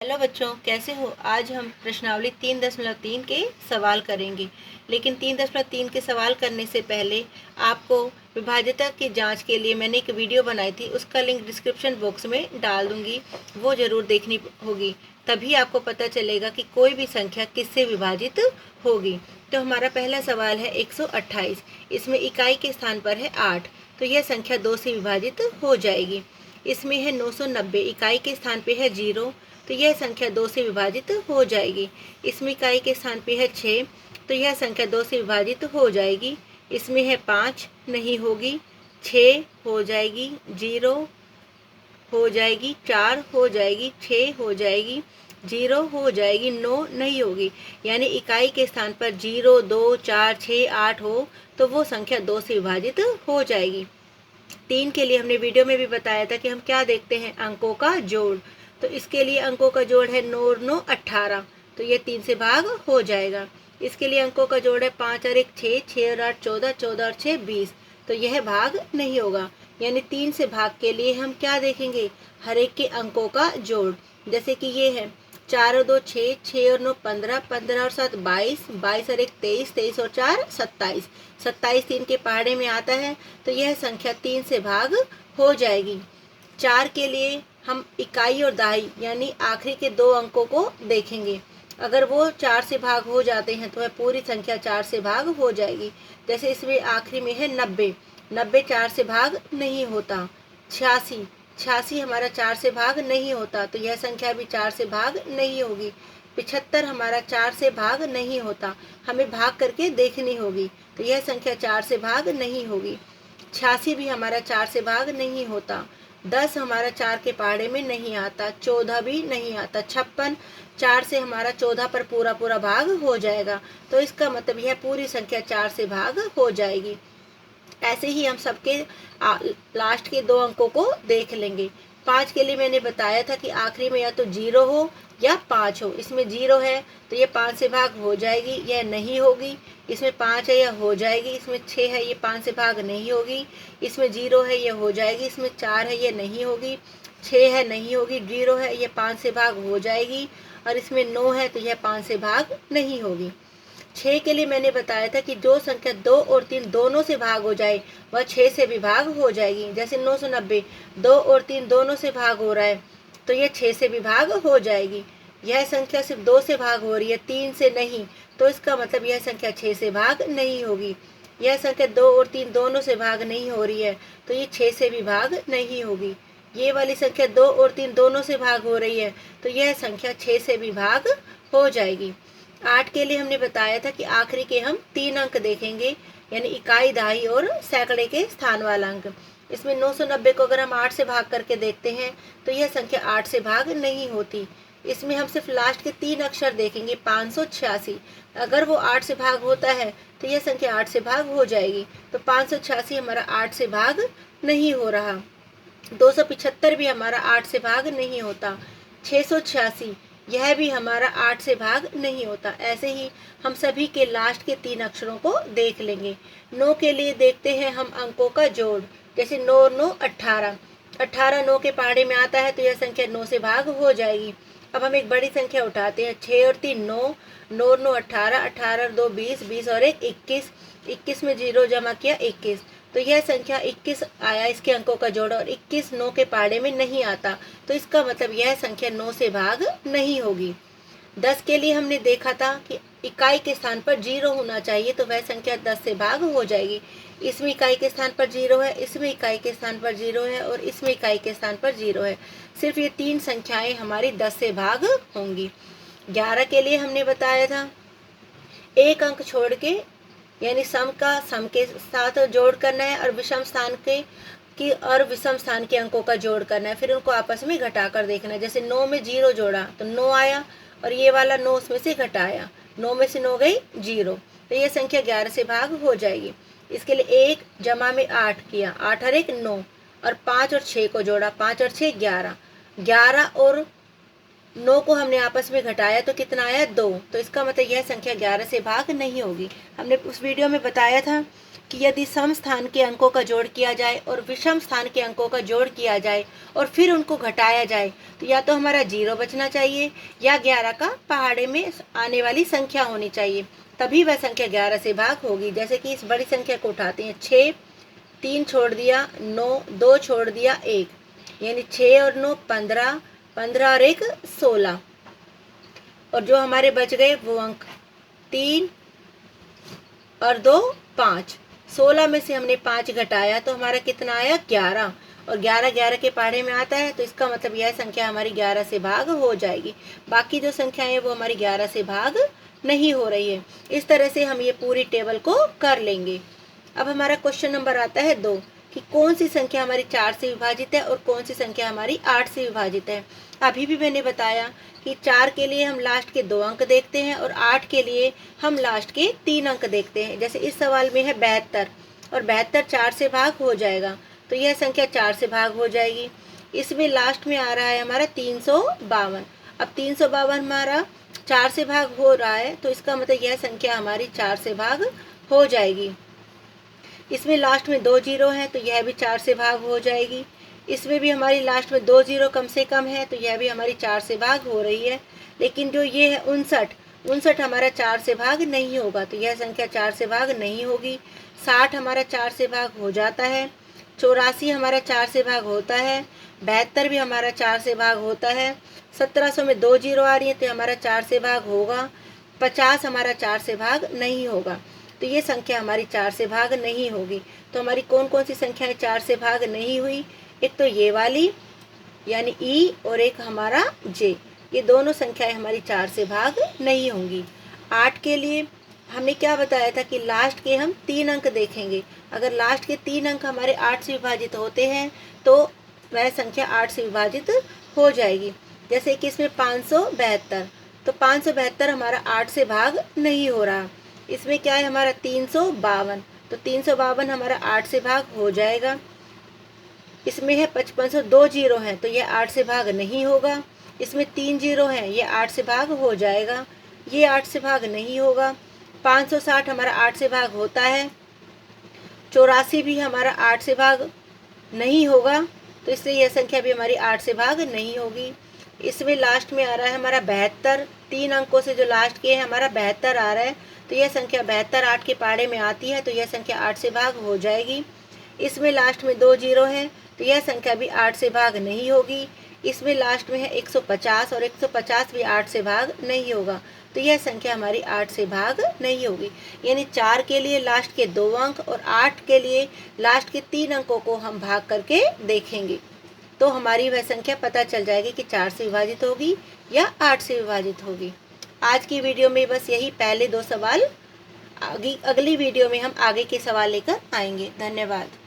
Hello बच्चों, कैसे हो। आज हम प्रश्नावली 3.3 के सवाल करेंगे। लेकिन 3.3 के सवाल करने से पहले आपको विभाज्यता की जांच के लिए मैंने एक वीडियो बनाई थी, उसका लिंक डिस्क्रिप्शन बॉक्स में डाल दूंगी। वो ज़रूर देखनी होगी, तभी आपको पता चलेगा कि कोई भी संख्या किससे विभाजित होगी। तो हमारा पहला सवाल है 128। इसमें इकाई के स्थान पर है 8, तो यह संख्या 2 से विभाजित हो जाएगी। इसमें है 990, इकाई के स्थान पे है 0, तो यह संख्या 2 से विभाजित हो जाएगी। इसमें इकाई के स्थान पे है 6, तो यह संख्या 2 से विभाजित हो जाएगी। इसमें है 5, नहीं होगी। 6 हो जाएगी, 0 हो जाएगी, 4 हो जाएगी, 6 हो जाएगी, 0 हो जाएगी, 9 नहीं होगी। यानी इकाई के स्थान पर 0, 2, 4, 6, 8 हो तो वो संख्या 2 से विभाजित हो जाएगी। 3 के लिए हमने वीडियो में भी बताया था कि हम क्या देखते हैं, अंकों का जोड़। तो इसके लिए अंकों का जोड़ है 9 और 9 18, तो ये 3 से भाग हो जाएगा। इसके लिए अंकों का जोड़ है 5 और 1 6, 6 और 8 14, 14 और 6 20, तो यह भाग नहीं होगा। यानी 3 से भाग के लिए हम क्या देखेंगे, हर एक के अंकों का जोड़। जैसे कि ये है 4 और 2 6, 6 और 9 15, 15 और 7 22, 22 और 1 23, 23 और 4 27, 27 3 के पहाड़े में आता है, तो यह संख्या 3 से भाग हो जाएगी। 4 के लिए हम इकाई और दहाई यानी आखिरी के 2 अंकों को देखेंगे। अगर वो 4 से भाग हो जाते हैं तो वह पूरी संख्या 4 से भाग हो जाएगी। जैसे इसमें आखिरी में है 90, 90 4 से भाग नहीं होता। 86, 86 हमारा 4 से भाग नहीं होता, तो यह संख्या भी 4 से भाग नहीं होगी। 75 हमारा 4 से भाग नहीं होता, हमें भाग करके देखनी होगी, तो यह संख्या 4 से भाग नहीं होगी। 86 भी हमारा 4 से भाग नहीं होता। 10 हमारा 4 के पहाड़े में नहीं आता। 14 भी नहीं आता। 56 4 से हमारा 14 पर पूरा पूरा भाग हो जाएगा, तो इसका मतलब यह पूरी संख्या 4 से भाग हो जाएगी। ऐसे ही हम सबके लास्ट के 2 अंकों को देख लेंगे। 5 के लिए मैंने बताया था कि आखिरी में या तो 0 हो या 5 हो। इसमें 0 है तो ये 5 से भाग हो जाएगी, यह नहीं होगी। इसमें 5 है, यह हो जाएगी। इसमें 6 है, ये 5 से भाग नहीं होगी। इसमें 0 है, यह हो जाएगी। इसमें 4 है, ये नहीं होगी। 6 है, नहीं होगी। 0 है, ये 5 से भाग हो जाएगी। और इसमें 9 है, तो यह 5 से भाग नहीं होगी। 6 के लिए मैंने बताया था कि जो संख्या 2 और 3 दोनों से भाग हो जाए वह 6 से भी भाग हो जाएगी। जैसे 990 2 और 3 दोनों से भाग हो रहा है, तो यह 6 से भी भाग हो जाएगी। यह संख्या सिर्फ 2 से भाग हो रही है, 3 से नहीं, तो इसका मतलब यह संख्या 6 से भाग नहीं होगी। यह संख्या 2 और 3 दोनों से भाग नहीं हो रही है, तो ये 6 से भी भाग नहीं होगी। ये वाली संख्या 2 और 3 दोनों से भाग हो रही है, तो यह संख्या 6 से भी भाग हो जाएगी। 8 के लिए हमने बताया था कि आखिरी के हम 3 अंक देखेंगे, यानी इकाई, दहाई और सैकड़े के स्थान वाला अंक। इसमें 990 को अगर हम 8 से भाग करके देखते हैं तो यह संख्या 8 से भाग नहीं होती। इसमें हम सिर्फ लास्ट के 3 अक्षर देखेंगे। 586 अगर वो 8 से भाग होता है तो यह संख्या 8 से भाग हो जाएगी, तो 586 हमारा 8 से भाग नहीं हो रहा। 275 भी हमारा 8 से भाग नहीं होता। 686 यह भी हमारा 8 से भाग नहीं होता। ऐसे ही हम सभी के लास्ट के 3 अक्षरों को देख लेंगे। 9 के लिए देखते हैं हम अंकों का जोड़। जैसे 9 और 9 18, 18 9 के पहाड़े में आता है, तो यह संख्या 9 से भाग हो जाएगी। अब हम एक बड़ी संख्या उठाते हैं। 6 और 3 9, 9 और 9 18, 18 और 2 20, 20 और 1 21, 21 में 0 जमा किया 21, तो यह संख्या 21 आया इसके अंकों का जोड़, और 21 9 के पहाड़े में नहीं आता, तो इसका मतलब यह संख्या 9 से भाग नहीं होगी। 10 के लिए हमने देखा था कि इकाई के स्थान पर 0 होना चाहिए, तो वह संख्या 10 से भाग हो जाएगी। इसमें इकाई के स्थान पर 0 है, इसमें इकाई के स्थान पर 0 है, और इसमें इकाई के स्थान पर 0 है। सिर्फ ये 3 संख्याएं हमारी 10 से भाग होंगी। 11 के लिए हमने बताया था एक अंक छोड़ के, यानी सम का सम के साथ जोड़ करना है, और विषम स्थान के अंकों का जोड़ करना है, फिर उनको आपस में घटाकर देखना है। जैसे 9 में 0 जोड़ा तो 9 आया, और ये वाला 9 उसमें से घटाया, 9 में से 9 गई 0, तो ये संख्या 11 से भाग हो जाएगी। इसके लिए 1 जमा में 8 किया, 8 और 1 9, और 5 और 6 को जोड़ा, 5 और 6 11, 11 और 9 को हमने आपस में घटाया तो कितना आया 2, तो इसका मतलब यह संख्या 11 से भाग नहीं होगी। हमने उस वीडियो में बताया था कि यदि सम स्थान के अंकों का जोड़ किया जाए और विषम स्थान के अंकों का जोड़ किया जाए और फिर उनको घटाया जाए तो या तो हमारा 0 बचना चाहिए या 11 का पहाड़े में आने वाली संख्या होनी चाहिए, तभी वह संख्या 11 से भाग होगी। जैसे कि इस बड़ी संख्या को उठाते हैं, 6, 3 छोड़ दिया 9, 2 छोड़ दिया 1, यानी 6 और 9 15, 15 और 1 16, और जो हमारे बच गए वो अंक 3 और 2 5। 16 में से हमने 5 घटाया तो हमारा कितना आया 11, और 11 11 के पहाड़े में आता है, तो इसका मतलब यह संख्या हमारी 11 से भाग हो जाएगी। बाकी जो संख्याएं हैं वो हमारी 11 से भाग नहीं हो रही है। इस तरह से हम ये पूरी टेबल को कर लेंगे। अब हमारा क्वेश्चन नंबर आता है 2 कि कौन सी संख्या हमारी 4 से विभाजित है और कौन सी संख्या हमारी 8 से विभाजित है। अभी भी मैंने बताया कि 4 के लिए हम लास्ट के 2 अंक देखते हैं और 8 के लिए हम लास्ट के 3 अंक देखते हैं। जैसे इस सवाल में है 72 और 72 4 से भाग हो जाएगा, तो यह संख्या 4 से भाग हो जाएगी। इसमें लास्ट में आ रहा है हमारा 352। अब 352 हमारा 4 से भाग हो रहा है, तो इसका मतलब यह संख्या हमारी 4 से भाग हो जाएगी। इसमें लास्ट में 2 जीरो है तो यह भी 4 से भाग हो जाएगी। इसमें भी हमारी लास्ट में 2 जीरो कम से कम है तो यह भी हमारी 4 से भाग हो रही है। लेकिन जो ये है 59 हमारा 4 से भाग नहीं होगा, तो यह संख्या 4 से भाग नहीं होगी। 60 हमारा 4 से भाग हो जाता है। 84 हमारा 4 से भाग होता है। 72 भी हमारा 4 से भाग होता है। 1700 में 2 जीरो आ रही है तो हमारा 4 से भाग होगा। 50 हमारा 4 से भाग नहीं होगा, तो ये संख्या हमारी 4 से भाग नहीं होगी। तो हमारी कौन कौन सी संख्याएं 4 से भाग नहीं हुई, एक तो ये वाली यानी ई और एक हमारा जे, ये दोनों संख्याएं हमारी 4 से भाग नहीं होंगी। 8 के लिए हमने क्या बताया था कि लास्ट के हम 3 अंक देखेंगे। अगर लास्ट के 3 अंक हमारे 8 से विभाजित होते हैं तो वह संख्या 8 से विभाजित हो जाएगी। जैसे कि इसमें 572, तो 572 हमारा 8 से भाग नहीं हो रहा। इसमें क्या है हमारा 352, तो 352 हमारा 8 से भाग हो जाएगा। इसमें है 5500, 2 जीरो है तो यह 8 से भाग नहीं होगा। इसमें 3 जीरो है, ये 8 से भाग हो जाएगा। ये 8 से भाग नहीं होगा। 560 हमारा 8 से भाग होता है। 84 भी हमारा 8 से भाग नहीं होगा, तो इसलिए यह संख्या भी हमारी 8 से भाग नहीं होगी। इसमें लास्ट में आ रहा है हमारा 72, 3 अंकों से जो लास्ट के है हमारा 72 आ रहा है, तो यह संख्या 72 8 के पहाड़े में आती है, तो यह संख्या 8 से भाग हो जाएगी। इसमें लास्ट में 2 जीरो है तो यह संख्या भी 8 से भाग नहीं होगी। इसमें लास्ट में है 150 और 150 भी 8 से भाग नहीं होगा, तो यह संख्या हमारी 8 से भाग नहीं होगी। यानी 4 के लिए लास्ट के 2 अंक और 8 के लिए लास्ट के 3 अंकों को हम भाग करके देखेंगे, तो हमारी वह संख्या पता चल जाएगी कि 4 से विभाजित होगी या 8 से विभाजित होगी। आज की वीडियो में बस यही पहले 2 सवाल, अगली वीडियो में हम आगे के सवाल लेकर आएंगे। धन्यवाद।